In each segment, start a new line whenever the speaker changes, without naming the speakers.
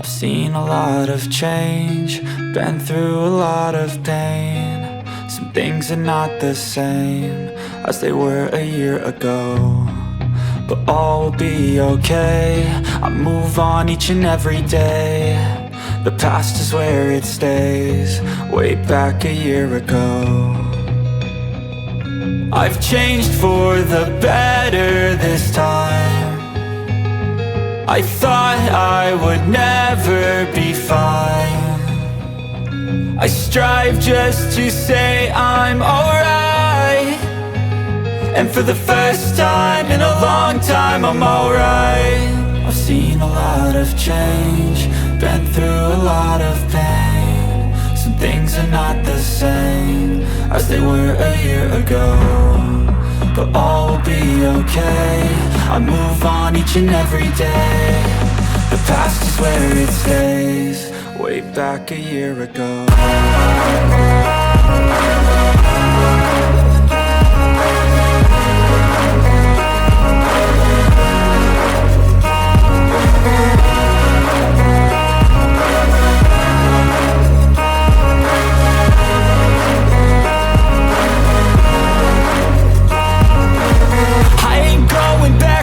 I've seen a lot of change, been through a lot of pain. Some things are not the same as they were a year ago, but all will be okay. I move on each and every day. The past is where it stays, way back a year ago. I've changed for the better this time. I thought I would never be fine. I strive just to say I'm alright, and for the first time in a long time I'm alright. I've seen a lot of change, been through a lot of pain. Some things are not the same as they were a year ago, but all will be okay. I move on each and every day. The past is where it stays, way back a year ago.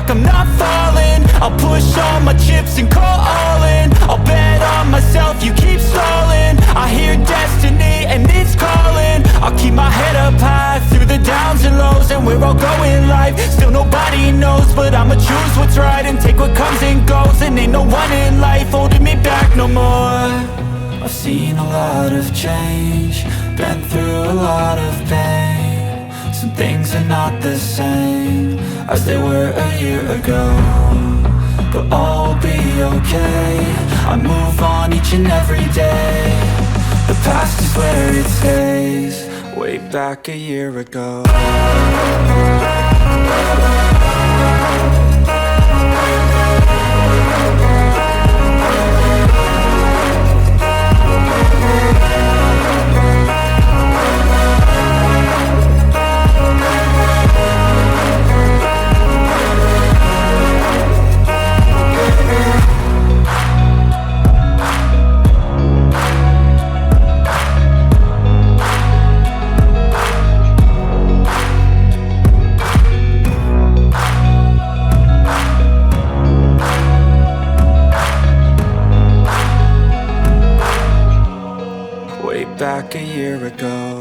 I'm not falling, I'll push all my chips and call all in. I'll bet on myself, you keep stalling. I hear destiny and it's calling. I'll keep my head up high through the downs and lows, and we're all going live. Still nobody knows, but I'ma choose what's right and take what comes and goes. And ain't no one in life holding me back no more. I've seen a lot of change, been through a lot of pain. Some things are not the same as they were a year ago, but all will be okay. I move on each and every day. The past is where it stays, way back a year ago. Back a year ago.